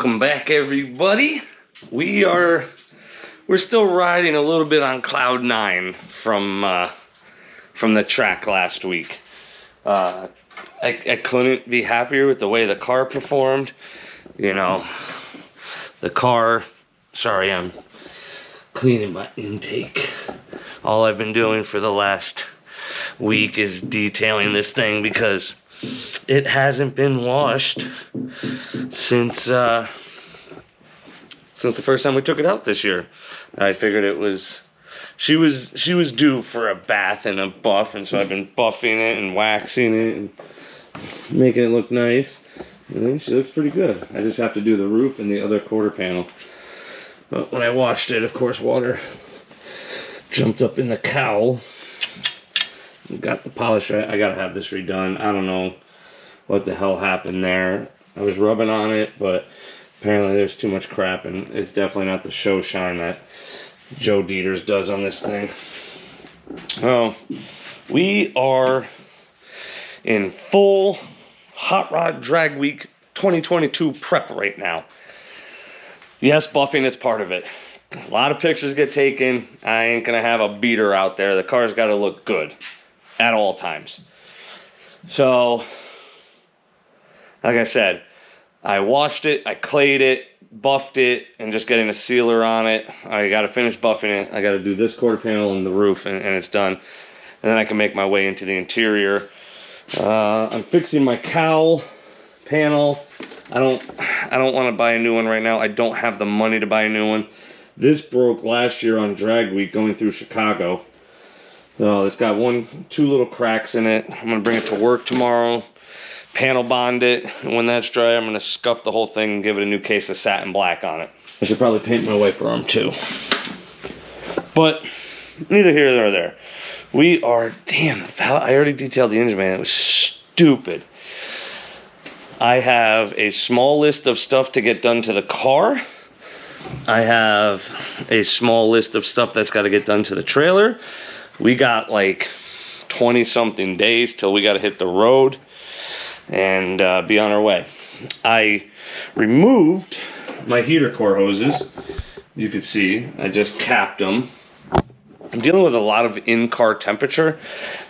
Welcome back, everybody. We're still riding a little bit on cloud 9 from the track last week. I couldn't be happier with the way the car performed. You know, the car, sorry, I'm cleaning my intake. All I've been doing for the last week is detailing this thing because it hasn't been washed since the first time we took it out this year. I figured she was due for a bath and a buff, and so I've been buffing it and waxing it and making it look nice. And she looks pretty good. I just have to do the roof and the other quarter panel. But when I washed it, of course, water jumped up in the cowl. Got the polish right. I gotta have this redone. I don't know what the hell happened there. I was rubbing on it, but apparently there's too much crap, and it's definitely not the show shine that Joe Dieters does on this thing. Oh, we are in full Hot Rod Drag Week 2022 prep right now. Yes, buffing is part of it. A lot of pictures get taken. I ain't gonna have a beater out there. The car's gotta look good at all times. So, like I said, I washed it, I clayed it, buffed it, and just getting a sealer on it. I gotta finish buffing it. I gotta do this quarter panel and the roof, and it's done. And then I can make my way into the interior. I'm fixing my cowl panel. I don't want to buy a new one right now. I don't have the money to buy a new one. This broke last year on Drag Week going through Chicago. So it's got two little cracks in it. I'm gonna bring it to work tomorrow, panel bond it, and when that's dry, I'm gonna scuff the whole thing and give it a new case of satin black on it. I should probably paint my wiper arm too. But neither here nor there. We are, damn, I already detailed the engine, man. It was stupid. I have a small list of stuff to get done to the car. I have a small list of stuff that's got to get done to the trailer. We got like 20-something days till we got to hit the road and be on our way. I removed my heater core hoses. You can see I just capped them. I'm dealing with a lot of in-car temperature.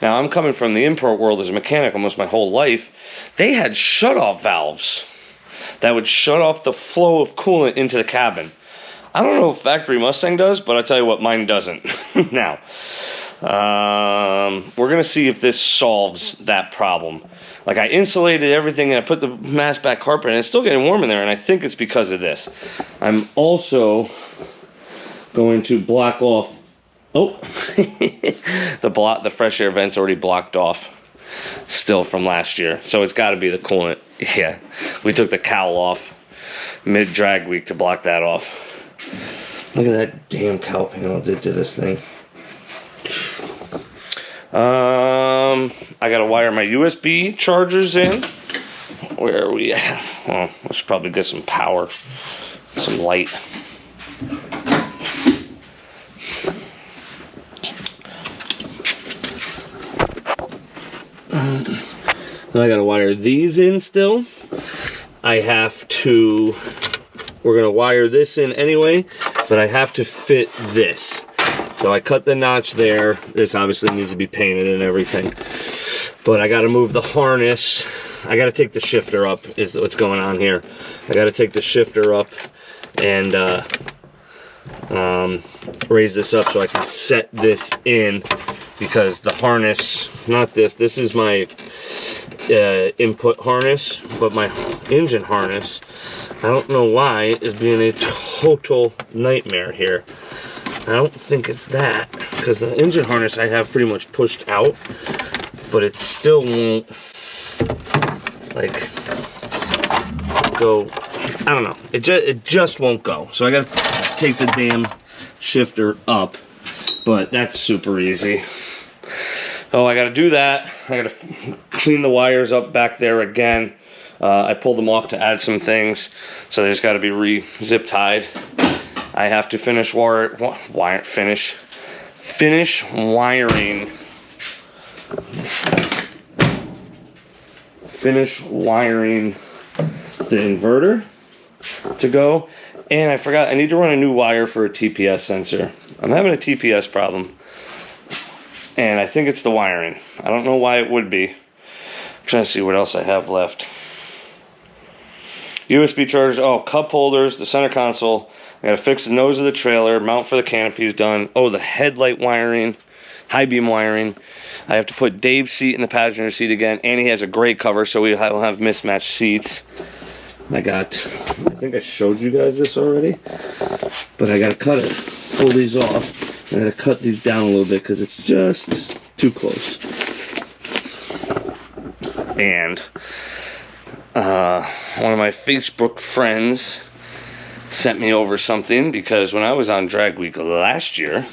Now, I'm coming from the import world as a mechanic almost my whole life. They had shut-off valves that would shut off the flow of coolant into the cabin. I don't know if factory Mustang does, but I'll tell you what, mine doesn't. Now, we're going to see if this solves that problem. Like, I insulated everything, and I put the mass back carpet, and it's still getting warm in there, and I think it's because of this. I'm also going to block off... Oh, the fresh air vent's already blocked off still from last year. So it's got to be the coolant. Yeah, we took the cowl off mid-drag week to block that off. Look at that damn cowl panel it did to this thing. I got to wire my USB chargers in. Where are we at? Well, I should probably get some power, some light. Then I gotta wire these in still. We're gonna wire this in anyway, but I have to fit this. So I cut the notch there. This obviously needs to be painted and everything. But I gotta move the harness. I gotta take the shifter up, is what's going on here. I gotta take the shifter up and raise this up so I can set this in, because the harness, not this is my input harness, but my engine harness, I don't know why, is being a total nightmare here. I don't think it's that, because the engine harness I have pretty much pushed out, but it still won't, like, go. I don't know, it just won't go. So I gotta take the damn shifter up, but that's super easy. Oh, I gotta do that. I gotta clean the wires up back there again. I pulled them off to add some things, so they just gotta be re-zip tied. I have to finish wiring the inverter. to go. And I forgot, I need to run a new wire for a TPS sensor. I'm having a TPS problem. And I think it's the wiring. I don't know why it would be. I'm trying to see what else I have left. USB chargers, oh, cup holders, the center console. I gotta fix the nose of the trailer, mount for the canopy is done. Oh, the headlight wiring, high beam wiring. I have to put Dave's seat in the passenger seat again, and he has a gray cover, so we will have mismatched seats. I think I showed you guys this already, but I gotta cut it, pull these off. I gotta cut these down a little bit because it's just too close. And one of my Facebook friends sent me over something because when I was on Drag Week last year,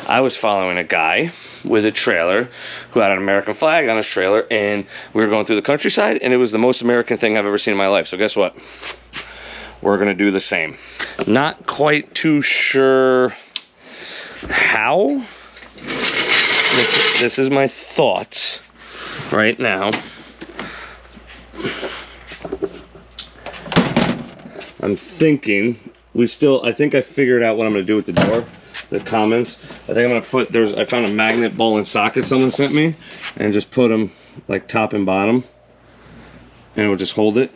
I was following a guy with a trailer who had an American flag on his trailer, and we were going through the countryside, and it was the most American thing I've ever seen in my life. So guess what? We're gonna do the same. Not quite too sure how. This is my thoughts right now. I'm thinking I think I figured out what I'm gonna do with the door. The comments. I think I'm gonna put, I found a magnet ball and socket someone sent me, and just put them like top and bottom, and it will just hold it.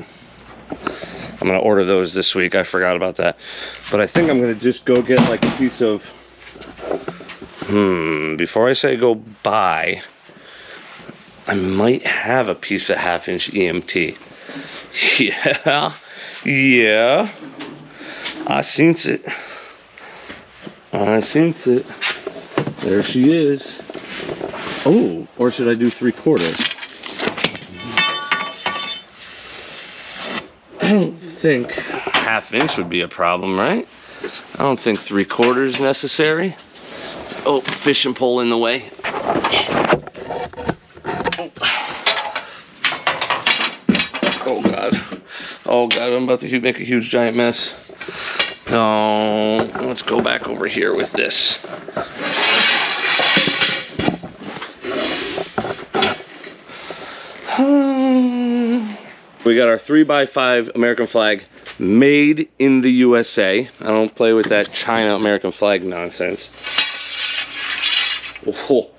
I'm gonna order those this week. I forgot about that, but I think I'm gonna just go get like a piece of. Before I say go buy, I might have a piece of 1/2-inch EMT. Yeah. I seen it. There she is. Oh, or should I do 3/4? I don't think 1/2-inch would be a problem, right? I don't think 3/4 is necessary. Oh, fishing pole in the way. Oh God. Oh God, I'm about to make a huge giant mess. Oh, let's go back over here with this. We got our 3x5 American flag made in the USA. I don't play with that China American flag nonsense. Oh.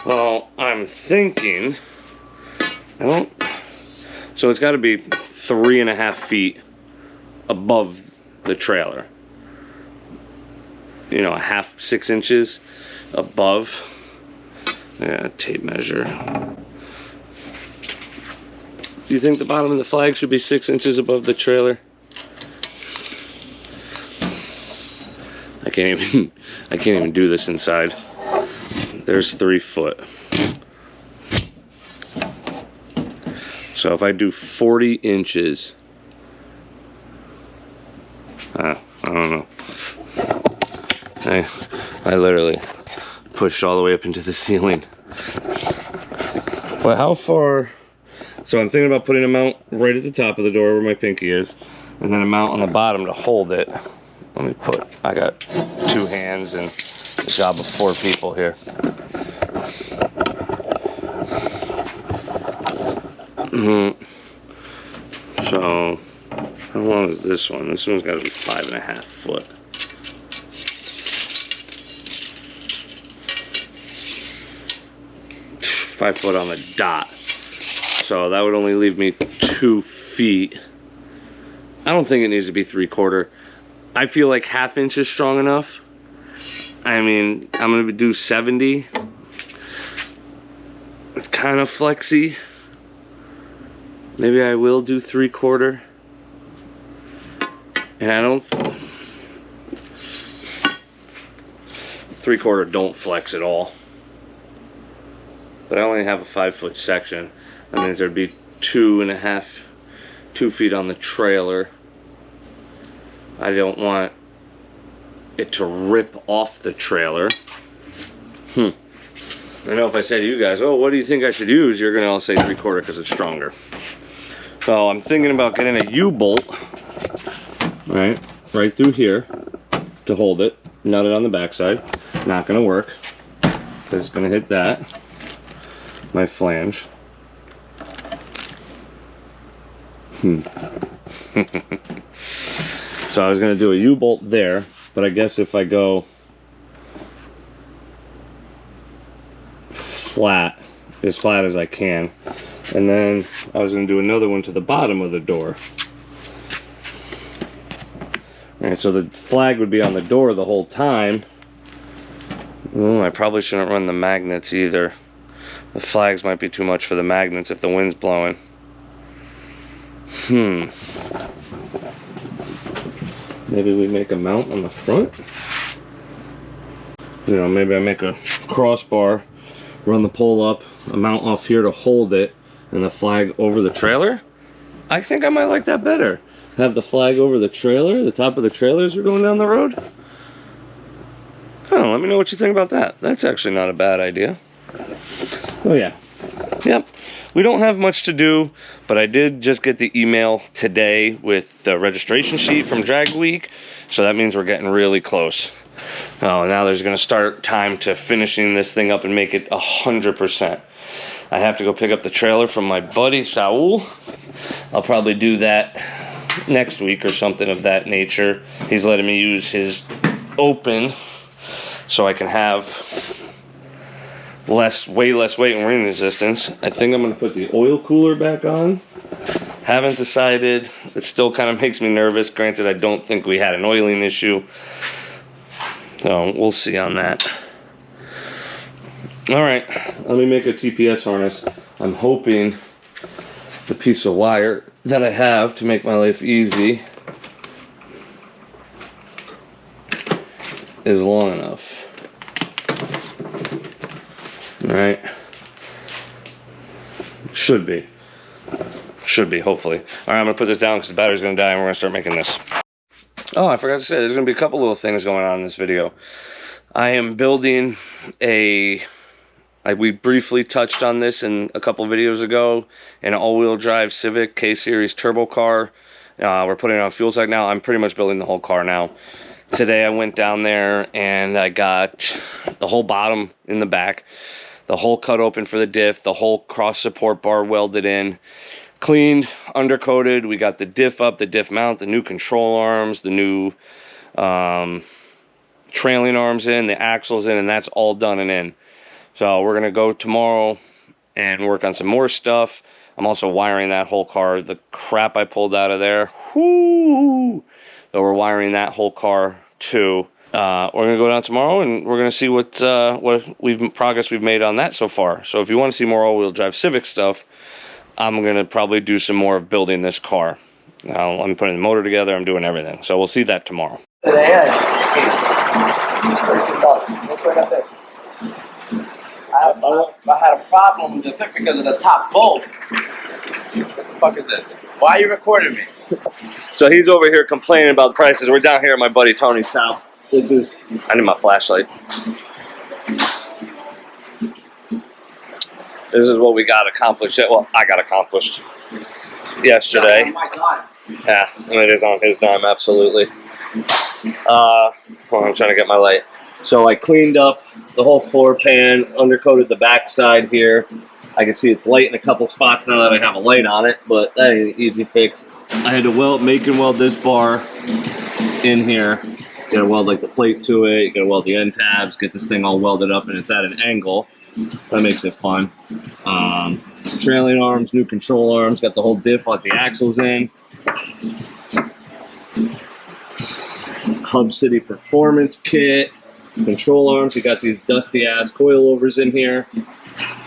Well, I'm thinking, so it's got to be 3.5 feet above the trailer. You know, 6 inches above. Yeah, tape measure. Do you think the bottom of the flag should be 6 inches above the trailer? I can't even do this inside. There's 3 foot. So if I do 40 inches, I don't know. I literally pushed all the way up into the ceiling. But how far? So I'm thinking about putting a mount right at the top of the door where my pinky is, and then a mount on the bottom to hold it. I got 2 hands and a job of 4 people here. So, how long is this one? This one's got to be 5.5 foot. $5 foot on the dot. So that would only leave me 2 feet. I don't think it needs to be 3/4. I feel like 1/2 inch is strong enough. I mean, I'm gonna do 70. It's kind of flexy. Maybe I will do 3/4. And I don't. 3/4 don't flex at all. But I only have a 5 foot section. That means there'd be 2 feet on the trailer. I don't want it to rip off the trailer. I know if I say to you guys, oh, what do you think I should use? You're gonna all say 3/4 because it's stronger. So I'm thinking about getting a U-bolt, right through here to hold it, nut it on the backside. Not gonna work because it's gonna hit that, my flange. So I was gonna do a U-bolt there, but I guess if I go flat as I can, and then I was gonna do another one to the bottom of the door. All right, so the flag would be on the door the whole time. Ooh, I probably shouldn't run the magnets either. The flags might be too much for the magnets if the wind's blowing. Maybe we make a mount on the front. You know, maybe I make a crossbar, run the pole up, a mount off here to hold it, and the flag over the trailer. I think I might like that better. Have the flag over the trailer, the top of the trailer as we're going down the road. Oh, let me know what you think about that. That's actually not a bad idea. Oh yeah. Yep. We don't have much to do, but I did just get the email today with the registration sheet from Drag Week, so that means we're getting really close. Oh, now there's going to start time to finishing this thing up and make it 100%. I have to go pick up the trailer from my buddy Saul. I'll probably do that next week or something of that nature. He's letting me use his open so I can have way less weight and wind resistance. I think I'm going to put the oil cooler back on. Haven't decided. It still kind of makes me nervous. Granted, I don't think we had an oiling issue. So we'll see on that. All right, let me make a TPS harness. I'm hoping the piece of wire that I have to make my life easy is long enough. All right. Should be, hopefully. All right, I'm gonna put this down because the battery's gonna die and we're gonna start making this. Oh, I forgot to say, there's gonna be a couple little things going on in this video. I am building we briefly touched on this in a couple videos ago, an all-wheel drive Civic K-Series turbo car. We're putting it on fuel tank now. I'm pretty much building the whole car now. Today I went down there and I got the whole bottom in the back, the whole cut open for the diff, the whole cross support bar welded in, cleaned, undercoated. We got the diff up, the diff mount, the new control arms, the new trailing arms in, the axles in, and that's all done and in. So we're gonna go tomorrow and work on some more stuff. I'm also wiring that whole car. The crap I pulled out of there, whoo! So we're wiring that whole car too. We're gonna go down tomorrow and we're gonna see what progress we've made on that so far. So if you want to see more all-wheel drive Civic stuff, I'm gonna probably do some more of building this car. Now I'm putting the motor together. I'm doing everything. So we'll see that tomorrow. I had a problem with the thing because of the top bolt. What the fuck is this? Why are you recording me? So he's over here complaining about the prices. We're down here at my buddy Tony's house. I need my flashlight. This is what we got accomplished. Well, I got accomplished yesterday. Oh my God. Yeah, and it is on his dime, absolutely. Hold on, I'm trying to get my light. So I cleaned up the whole floor pan, undercoated the back side here. I can see it's light in a couple spots now that I have a light on it, but that ain't an easy fix. I had to weld this bar in here. You gotta weld like the plate to it, you gotta weld the end tabs, get this thing all welded up, and it's at an angle. That makes it fun. Trailing arms, new control arms, got the whole diff like the axles in. Hub City Performance Kit. Control arms, you got these dusty ass coilovers in here.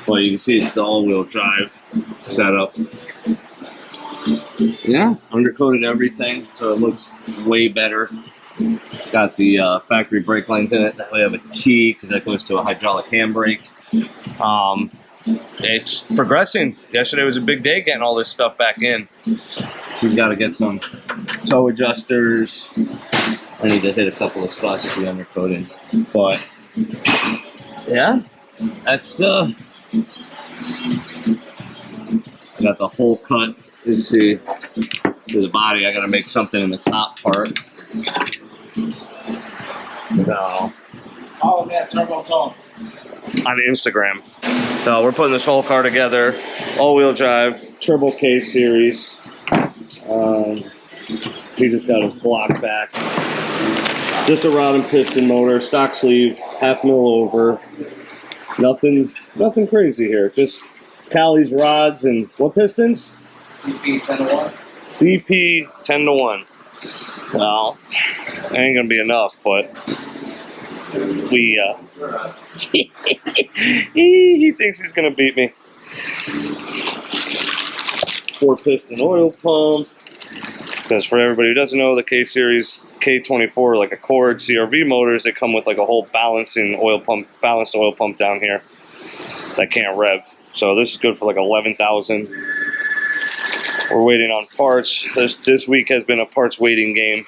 Well, you can see it's the all-wheel drive setup. Yeah, undercoated everything, so it looks way better. Got the factory brake lines in it. That way I have a T because that goes to a hydraulic handbrake. It's progressing. Yesterday was a big day getting all this stuff back in. He's got to get some toe adjusters. I need to hit a couple of spots at the undercoating, but yeah, that's I got the whole cut. You see, to the body, I got to make something in the top part. No. How is that turbo tone? On Instagram. So we're putting this whole car together, all-wheel drive, turbo K series. He just got his block back. Just a rod and piston motor, stock sleeve, 1/2 mil over. Nothing crazy here. Just Cali's rods and what pistons? CP 10-1. CP 10-1. Well, ain't gonna be enough, but we he thinks he's gonna beat me. 4-piston oil pump. Because for everybody who doesn't know, the K Series K24, like Accord CRV motors, they come with like a whole balanced oil pump down here that can't rev. So this is good for like 11,000. We're waiting on parts. This week has been a parts waiting game.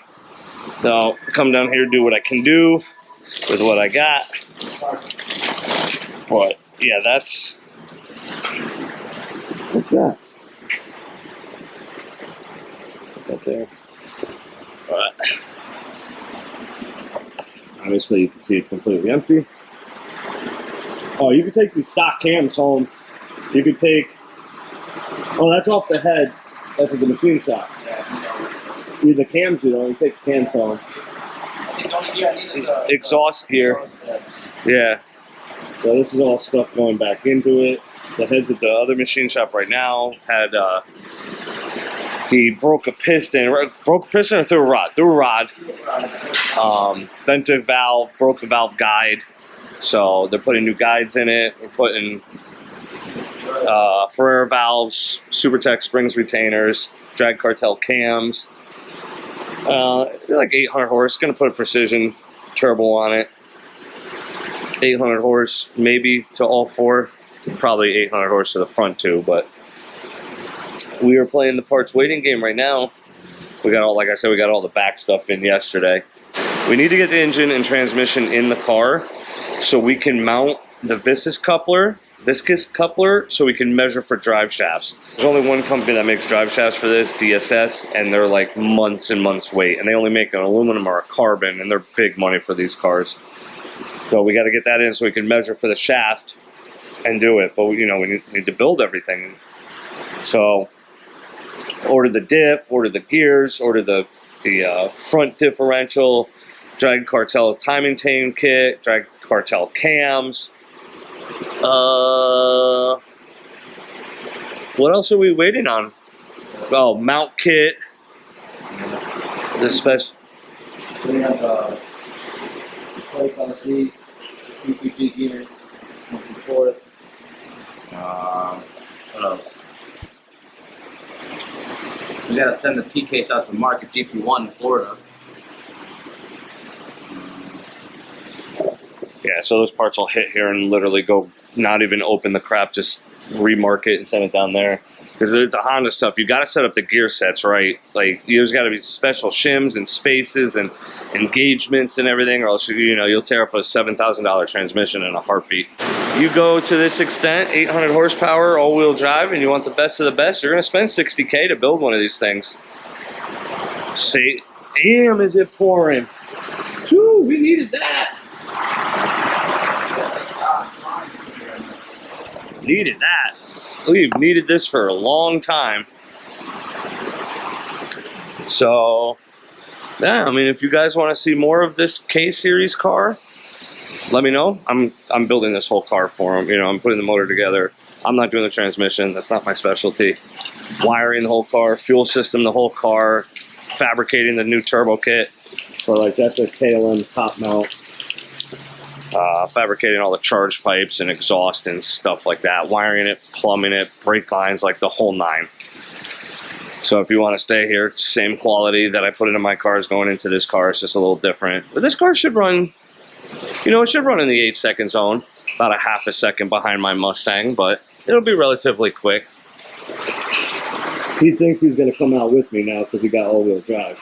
So I'll come down here, do what I can do with what I got. But yeah, what's that? Up there. But obviously you can see it's completely empty. Oh, you could take these stock cams home. You could take, oh, that's off the head. That's at the machine shop. Yeah, the cams you don't, you take the cams home. Exhaust gear. Yeah. So this is all stuff going back into it. The head's at the other machine shop right now. He broke a piston or threw a rod? Threw a rod. Bent a valve, broke a valve guide. So they're putting new guides in it. We're putting Ferrer valves, Supertech springs retainers, drag cartel cams. They're like 800 horse. Gonna put a precision turbo on it. 800 horse, maybe to all four. Probably 800 horse to the front too, but we are playing the parts waiting game right now. We got all, like I said, we got all the back stuff in yesterday. We need to get the engine and transmission in the car so we can mount the viscous coupler so we can measure for drive shafts. There's only one company that makes drive shafts for this, DSS, and they're like months and months wait, and they only make an aluminum or a carbon, and they're big money for these cars. So we got to get that in so we can measure for the shaft and do it. But you know, we need to build everything. So order the diff, order the gears, order the front differential, drag cartel timing chain kit, drag cartel cams. What else are we waiting on? Oh, mount kit. The special. We have 25 feet, PPG gears, 1/4. What else? We gotta send the T case out to market GP1 in Florida. Yeah, so those parts will hit here and literally go, not even open the crap, just remark it and send it down there. Because the Honda stuff, you got to set up the gear sets right. Like, there's got to be special shims and spaces and engagements and everything, or else you'll tear up a $7,000 transmission in a heartbeat. You go to this extent, 800 horsepower, all-wheel drive, and you want the best of the best, you're going to spend $60K to build one of these things. See, damn, is it pouring? Whew, we needed that. Needed that. We've needed this for a long time. So, yeah, I mean, if you guys want to see more of this K-Series car, let me know. I'm building this whole car for them. I'm putting the motor together. I'm not doing the transmission. That's not my specialty. Wiring the whole car, fuel system the whole car, fabricating the new turbo kit. So, like, that's a KLM top mount. Fabricating all the charge pipes and exhaust and stuff like that, wiring it, plumbing it, brake lines, like the whole nine. So if you want to stay here, same quality that I put into my cars going into this car. It's just a little different. But this car should run, it should run in the 8-second zone, about a half a second behind my Mustang, but it'll be relatively quick. He thinks he's going to come out with me now because he got all-wheel drive.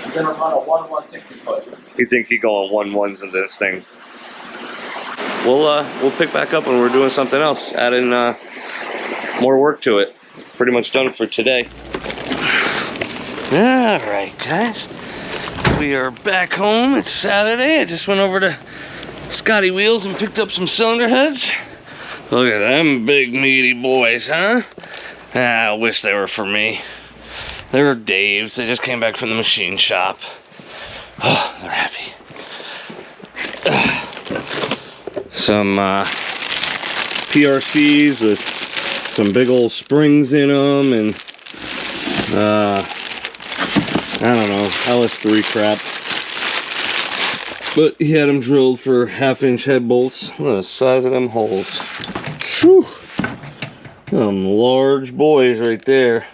I'm going to run a 1/160 foot. You think he go on 1/1s in this thing? We'll pick back up when we're doing something else, adding more work to it. Pretty much done for today. All right, guys, we are back home. It's Saturday. I just went over to Scotty Wheels and picked up some cylinder heads. Look at them big meaty boys, huh? I wish they were for me. They're Dave's. They just came back from the machine shop. Oh, they're heavy. Some PRCs with some big old springs in them, and I don't know, LS3 crap. But he had them drilled for 1/2-inch head bolts. Look at the size of them holes. Whew. Them large boys right there.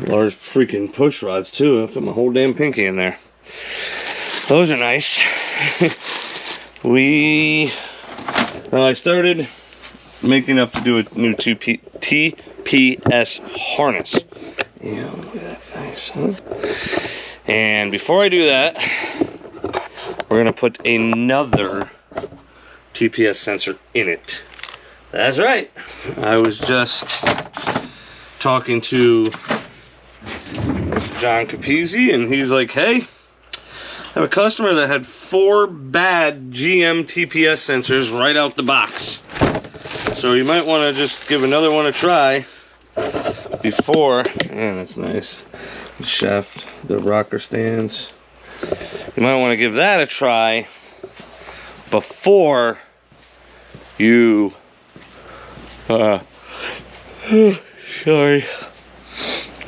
Large freaking push rods too. I fit my whole damn pinky in there. Those are nice. I started making up to do a new TPS harness. Yeah, look at that, nice, huh? And before I do that, we're gonna put another TPS sensor in it. That's right. I was just talking to John Capizzi, and he's like, hey, I have a customer that had 4 bad GM TPS sensors right out the box. So you might want to just give another one a try before. Man, that's nice. The shaft, the rocker stands. You might want to give that a try before you sorry,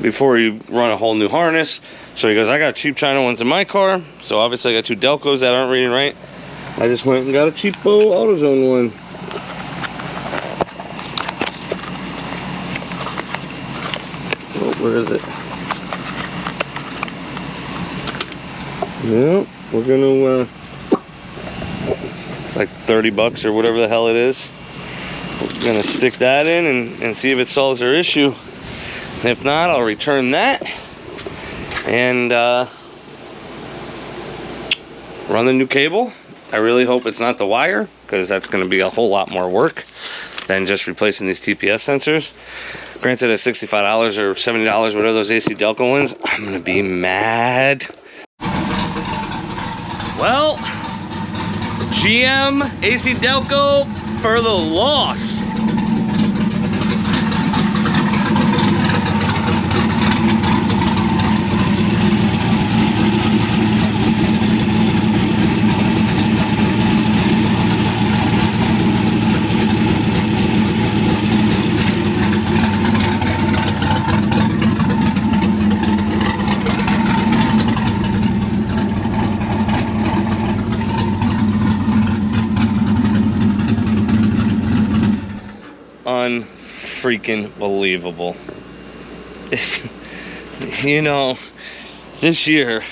before you run a whole new harness. So he goes, I got cheap China ones in my car, so obviously I got 2 Delcos that aren't reading right. I just went and got a cheapo AutoZone one. Oh, where is it? Yeah, we're gonna it's like 30 bucks or whatever the hell it is. We're gonna stick that in and see if it solves their issue. If not, I'll return that and run the new cable. I really hope it's not the wire, because that's going to be a whole lot more work than just replacing these TPS sensors. Granted, at $65 or $70, whatever those AC Delco ones, I'm going to be mad. Well, GM AC Delco for the loss. Unfreaking believable. You know, this year,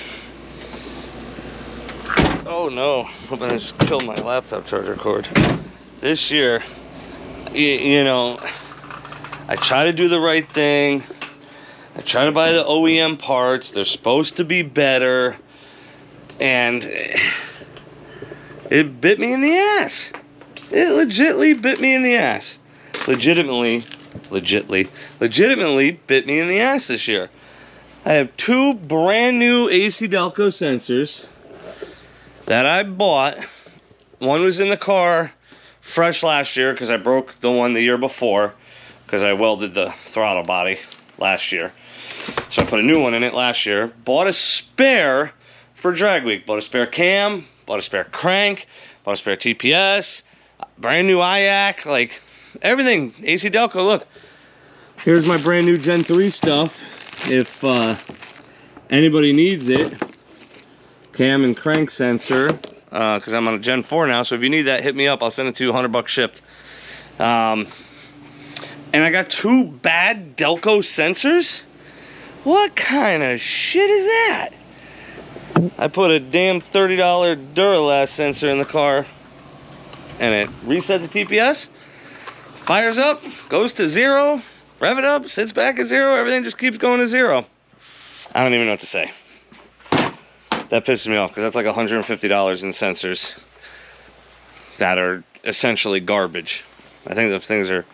oh no, hope I just killed my laptop charger cord. This year, you know, I try to do the right thing. I try to buy the OEM parts. They're supposed to be better, and it bit me in the ass. It legitimately bit me in the ass. Legitimately bit me in the ass this year. I have 2 brand new AC Delco sensors that I bought. One was in the car fresh last year because I broke the one the year before because I welded the throttle body last year. So I put a new one in it last year. Bought a spare for drag week. Bought a spare cam, bought a spare crank, bought a spare TPS, brand new IAC, like everything. AC Delco, look. Here's my brand new Gen 3 stuff. If anybody needs it. Cam and crank sensor. Because I'm on a Gen 4 now. So if you need that, hit me up. I'll send it to you, $100 shipped. And I got 2 bad Delco sensors? What kind of shit is that? I put a damn $30 Duralast sensor in the car. And it reset the TPS. Fires up, goes to 0, rev it up, sits back at 0, everything just keeps going to 0. I don't even know what to say. That pisses me off because that's like $150 in sensors that are essentially garbage. I think those things are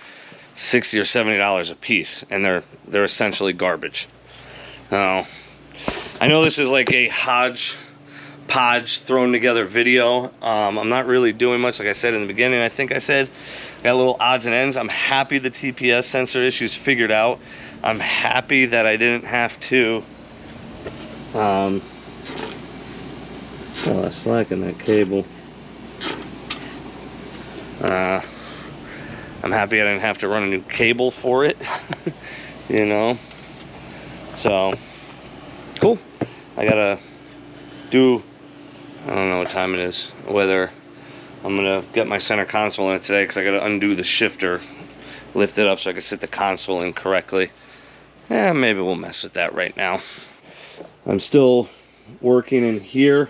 $60 or $70 a piece, and they're essentially garbage. I know this is like a hodgepodge thrown together video. I'm not really doing much, like I said in the beginning. I think I said got little odds and ends. I'm happy the TPS sensor issue's figured out. I'm happy that I didn't have to slack in that cable. I'm happy I didn't have to run a new cable for it. You know, so cool. I gotta do, I don't know what time it is, whether I'm gonna get my center console in it today, because I gotta undo the shifter, lift it up so I can sit the console in correctly. Yeah, maybe we'll mess with that right now. I'm still working in here.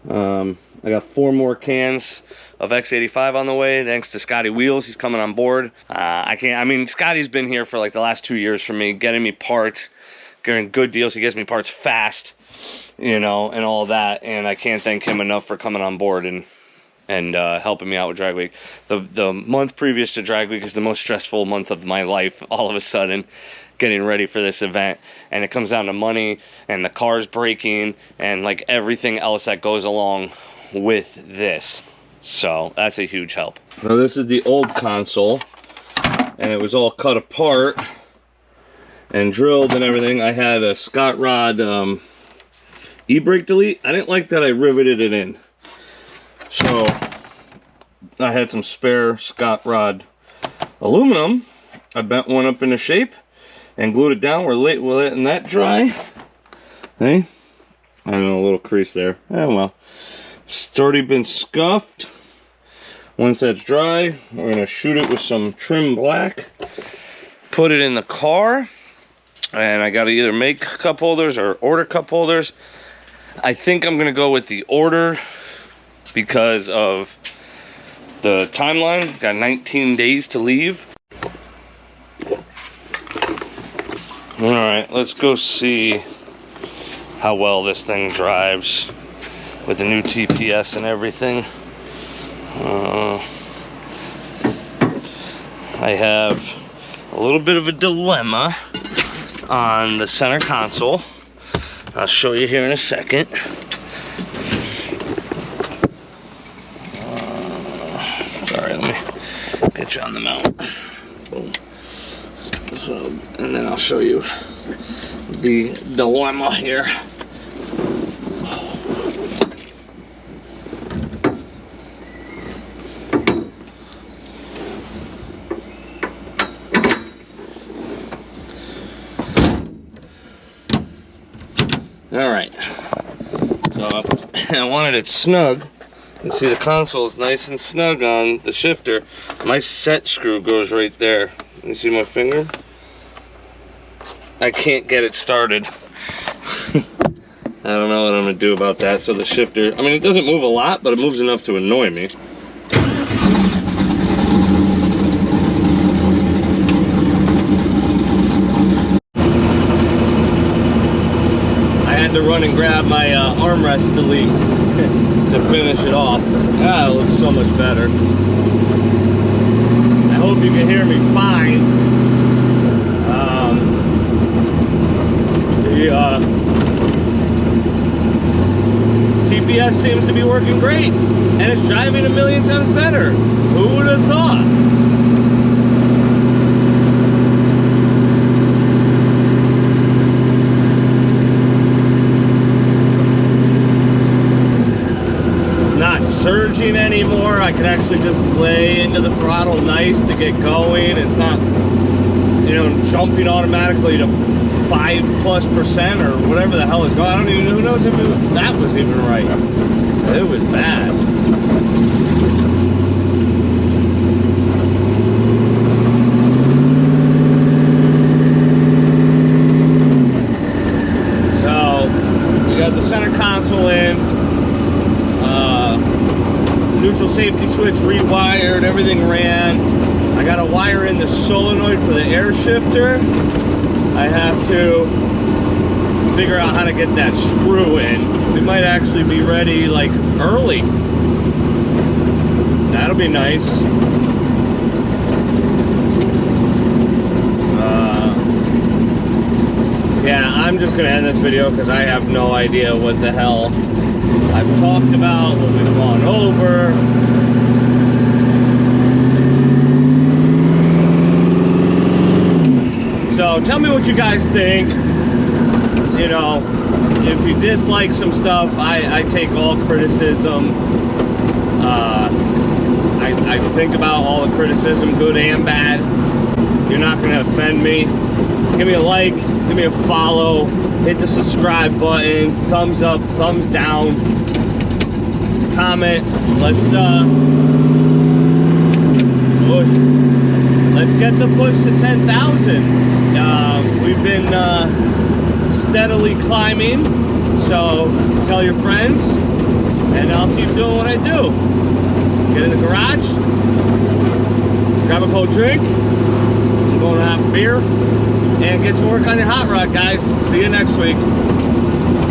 I got 4 more cans of X85 on the way, thanks to Scotty Wheels. He's coming on board. I mean, Scotty's been here for like the last 2 years for me, getting me parts, getting good deals. He gets me parts fast, you know, and all that. And I can't thank him enough for coming on board and helping me out with drag week. The month previous to drag week is the most stressful month of my life, all of a sudden, getting ready for this event. And it comes down to money and the car's breaking and like everything else that goes along with this. So that's a huge help. Now this is the old console, and it was all cut apart and drilled and everything. I had a Scott Rod e-brake delete. I didn't like that I riveted it in, so I had some spare Scott Rod aluminum. I bent one up into shape and glued it down. We're letting that dry. Hey, I don't know, a little crease there. Oh well. It's already been scuffed. Once that's dry, we're gonna shoot it with some trim black, put it in the car, and I gotta either make cup holders or order cup holders. I think I'm gonna go with the order because of the timeline. Got 19 days to leave. All right, let's go see how well this thing drives with the new TPS and everything. I have a little bit of a dilemma on the center console. I'll show you here in a second. Sorry, let me get you on the mount. Boom. So, and then I'll show you the dilemma here. All right, so I wanted it snug. You can see the console is nice and snug on the shifter. My set screw goes right there. You see my finger? I can't get it started. I don't know what I'm gonna do about that. So the shifter, I mean, it doesn't move a lot, but it moves enough to annoy me. To run and grab my armrest delete to finish it off. Ah, it looks so much better. I hope you can hear me fine. The TPS seems to be working great, and it's driving a million times better. Who would have thought? Surging anymore. I can actually just lay into the throttle nice to get going. It's not, you know, jumping automatically to 5+% or whatever the hell is going on. I don't even know, who knows if that was even right. It was bad. So we got the center console in. Neutral safety switch rewired, everything ran. I got to wire in the solenoid for the air shifter. I have to figure out how to get that screw in. We might actually be ready like early. That'll be nice. Yeah, I'm just gonna end this video because I have no idea what the hell I've talked about, what we've gone over. So tell me what you guys think. You know, if you dislike some stuff, I take all criticism. I think about all the criticism, good and bad. You're not going to offend me. Give me a like, give me a follow, hit the subscribe button, thumbs up, thumbs down, comment. Let's get the push to 10,000. We've been steadily climbing, so tell your friends, and I'll keep doing what I do. Get in the garage, grab a cold drink, I'm going to have a beer, and get to work on your hot rod, guys. See you next week.